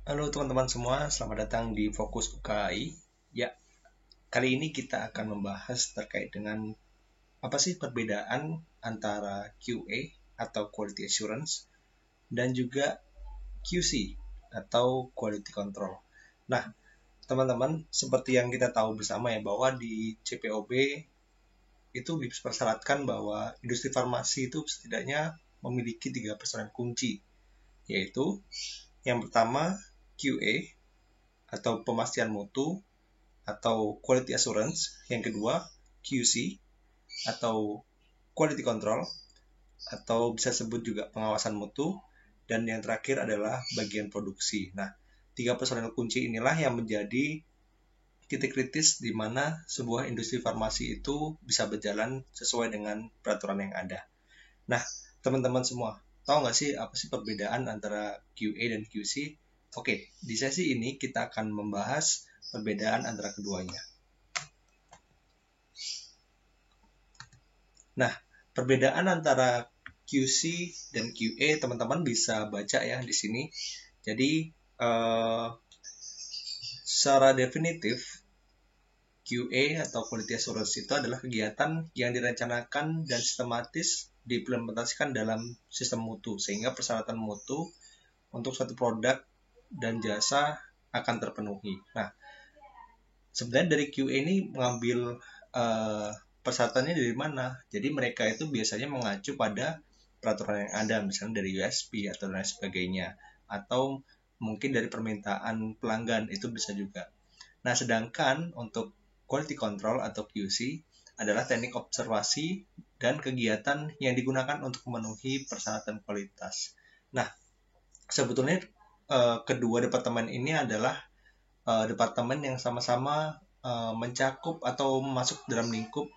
Halo teman-teman semua, selamat datang di Fokus UKAI. Ya, kali ini kita akan membahas terkait dengan apa sih perbedaan antara QA atau Quality Assurance dan juga QC atau Quality Control. Nah, teman-teman, seperti yang kita tahu bersama ya bahwa di CPOB itu dipersyaratkan bahwa industri farmasi itu setidaknya memiliki 3 personel kunci, yaitu yang pertama QA atau pemastian mutu atau quality assurance, yang kedua QC atau quality control atau bisa sebut juga pengawasan mutu, dan yang terakhir adalah bagian produksi. Nah, 3 personel kunci inilah yang menjadi titik kritis di mana sebuah industri farmasi itu bisa berjalan sesuai dengan peraturan yang ada. Nah, teman-teman semua, tahu nggak sih apa sih perbedaan antara QA dan QC? Oke, di sesi ini kita akan membahas perbedaan antara keduanya. Nah, perbedaan antara QC dan QA teman-teman bisa baca ya di sini. Jadi, secara definitif, QA atau Quality Assurance itu adalah kegiatan yang direncanakan dan sistematis diimplementasikan dalam sistem mutu, sehingga persyaratan mutu untuk suatu produk dan jasa akan terpenuhi. Nah, sebenarnya dari QA ini mengambil persyaratannya dari mana? Jadi mereka itu biasanya mengacu pada peraturan yang ada, misalnya dari USP atau lain sebagainya, atau mungkin dari permintaan pelanggan, itu bisa juga. Nah, sedangkan untuk quality control atau QC adalah teknik observasi dan kegiatan yang digunakan untuk memenuhi persyaratan kualitas. Nah, sebetulnya kedua departemen ini adalah departemen yang sama-sama mencakup atau masuk dalam lingkup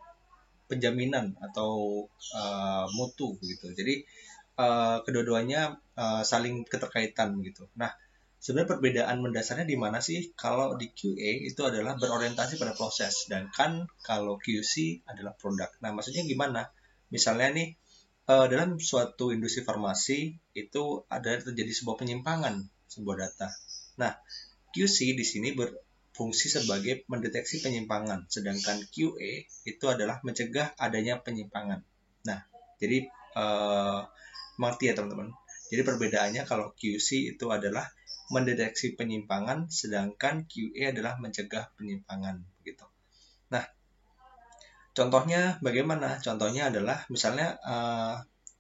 penjaminan atau mutu gitu. Jadi kedua-duanya saling keterkaitan gitu. Nah, sebenarnya perbedaan mendasarnya di mana sih? Kalau di QA itu adalah berorientasi pada proses, sedangkan kalau QC adalah produk. Nah, maksudnya gimana? Misalnya nih dalam suatu industri farmasi itu ada terjadi sebuah penyimpangan sebuah data. Nah, QC di sini berfungsi sebagai mendeteksi penyimpangan, sedangkan QA itu adalah mencegah adanya penyimpangan. Nah, jadi mengerti ya teman-teman. Jadi perbedaannya kalau QC itu adalah mendeteksi penyimpangan, sedangkan QA adalah mencegah penyimpangan, begitu. Nah, contohnya bagaimana? Contohnya adalah misalnya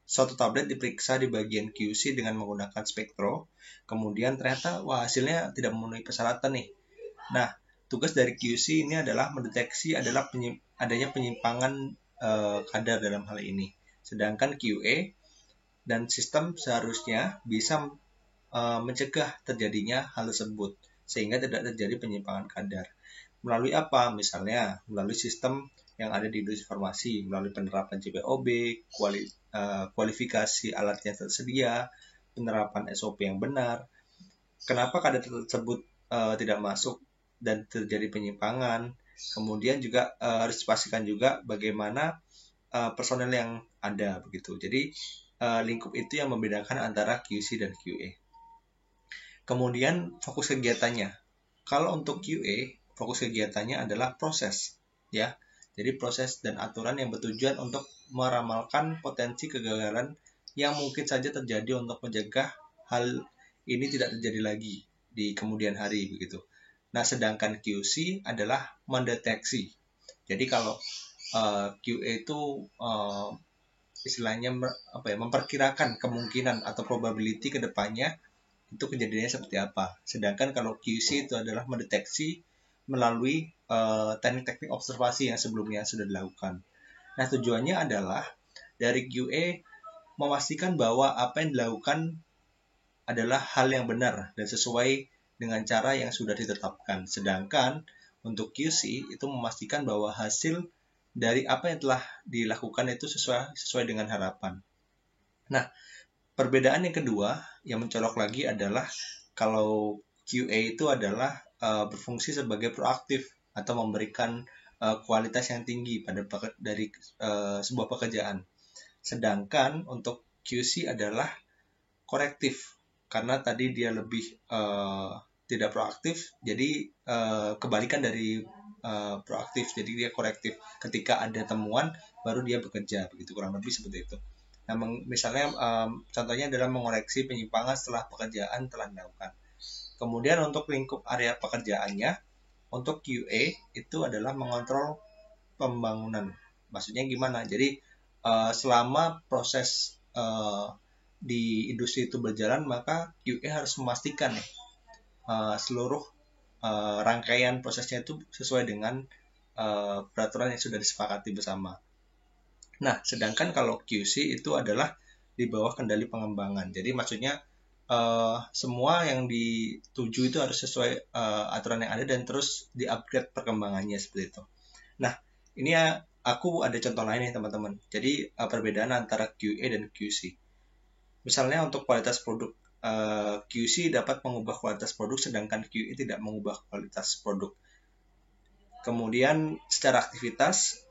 suatu tablet diperiksa di bagian QC dengan menggunakan spektro, kemudian ternyata wah hasilnya tidak memenuhi persyaratan nih. Nah, tugas dari QC ini adalah mendeteksi adanya penyimpangan kadar dalam hal ini. Sedangkan QA dan sistem seharusnya bisa mencegah terjadinya hal tersebut sehingga tidak terjadi penyimpangan kadar. Melalui apa? Misalnya melalui sistem yang ada di industri farmasi, melalui penerapan CPOB, kualifikasi alat yang tersedia, penerapan SOP yang benar. Kenapa kadar tersebut tidak masuk dan terjadi penyimpangan? Kemudian juga harus dipastikan juga bagaimana personel yang ada begitu. Jadi lingkup itu yang membedakan antara QC dan QA. Kemudian fokus kegiatannya. Kalau untuk QA, fokus kegiatannya adalah proses, ya. Jadi proses dan aturan yang bertujuan untuk meramalkan potensi kegagalan yang mungkin saja terjadi untuk mencegah hal ini tidak terjadi lagi di kemudian hari begitu. Nah, sedangkan QC adalah mendeteksi. Jadi kalau QA itu istilahnya memperkirakan kemungkinan atau probability ke depannya itu kejadiannya seperti apa. Sedangkan kalau QC itu adalah mendeteksi melalui teknik-teknik observasi yang sebelumnya sudah dilakukan. Nah, tujuannya adalah dari QA memastikan bahwa apa yang dilakukan adalah hal yang benar dan sesuai dengan cara yang sudah ditetapkan. Sedangkan untuk QC itu memastikan bahwa hasil dari apa yang telah dilakukan itu sesuai dengan harapan. Nah, perbedaan yang kedua yang mencolok lagi adalah kalau QA itu adalah berfungsi sebagai proaktif atau memberikan kualitas yang tinggi dari sebuah pekerjaan. Sedangkan untuk QC adalah korektif karena tadi dia lebih tidak proaktif, jadi kebalikan dari proaktif, jadi dia korektif. Ketika ada temuan baru dia bekerja, begitu, kurang lebih seperti itu. Nah, misalnya contohnya adalah mengoreksi penyimpangan setelah pekerjaan telah dilakukan. Kemudian untuk lingkup area pekerjaannya, untuk QA itu adalah mengontrol pembangunan. Maksudnya gimana? Jadi selama proses di industri itu berjalan, maka QA harus memastikan seluruh rangkaian prosesnya itu sesuai dengan peraturan yang sudah disepakati bersama. Nah, sedangkan kalau QC itu adalah di bawah kendali pengembangan. Jadi maksudnya semua yang dituju itu harus sesuai aturan yang ada dan terus di-upgrade perkembangannya seperti itu. Nah, ini ya aku ada contoh lain nih teman-teman. Jadi perbedaan antara QA dan QC. Misalnya untuk kualitas produk, QC dapat mengubah kualitas produk sedangkan QA tidak mengubah kualitas produk. Kemudian secara aktivitas,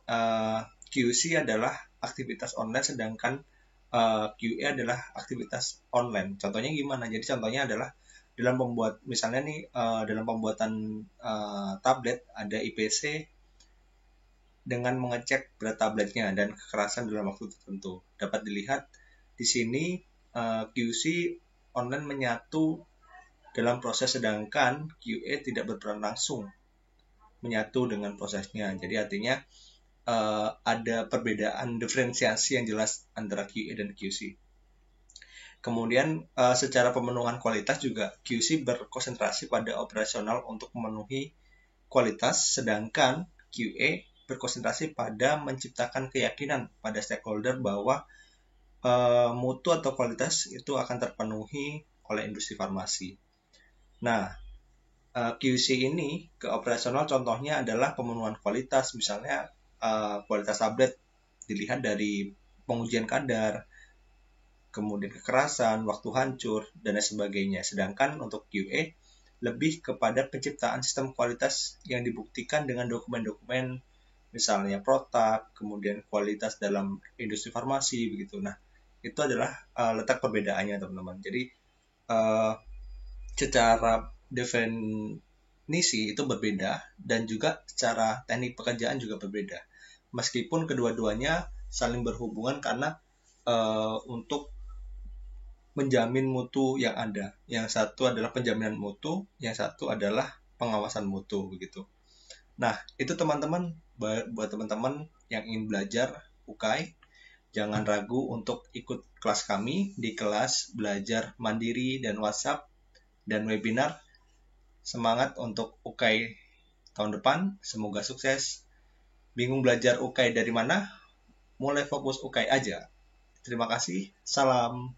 QC adalah aktivitas online sedangkan QA adalah aktivitas online. Contohnya gimana? Jadi contohnya adalah misalnya nih dalam pembuatan tablet ada IPC dengan mengecek berat tabletnya dan kekerasan dalam waktu tertentu. Dapat dilihat di sini QC online menyatu dalam proses sedangkan QA tidak berperan langsung menyatu dengan prosesnya. Jadi artinya ada perbedaan diferensiasi yang jelas antara QA dan QC. Kemudian secara pemenuhan kualitas juga QC berkonsentrasi pada operasional untuk memenuhi kualitas, sedangkan QA berkonsentrasi pada menciptakan keyakinan pada stakeholder bahwa mutu atau kualitas itu akan terpenuhi oleh industri farmasi. Nah, QC ini ke operasional contohnya adalah pemenuhan kualitas, misalnya kualitas tablet dilihat dari pengujian kadar, kemudian kekerasan, waktu hancur, dan lain sebagainya. Sedangkan untuk QA lebih kepada penciptaan sistem kualitas yang dibuktikan dengan dokumen-dokumen, misalnya PROTAC, kemudian kualitas dalam industri farmasi, begitu. Nah, itu adalah letak perbedaannya teman-teman. Jadi secara definisi itu berbeda dan juga secara teknik pekerjaan juga berbeda. Meskipun kedua-duanya saling berhubungan karena untuk menjamin mutu yang ada. Yang satu adalah penjaminan mutu, yang satu adalah pengawasan mutu begitu. Nah, itu teman-teman, buat teman-teman yang ingin belajar UKAI, jangan ragu untuk ikut kelas kami di kelas belajar mandiri dan WhatsApp dan webinar. Semangat untuk UKAI tahun depan, semoga sukses. Bingung belajar UKAI dari mana? Mulai fokus UKAI aja. Terima kasih, salam.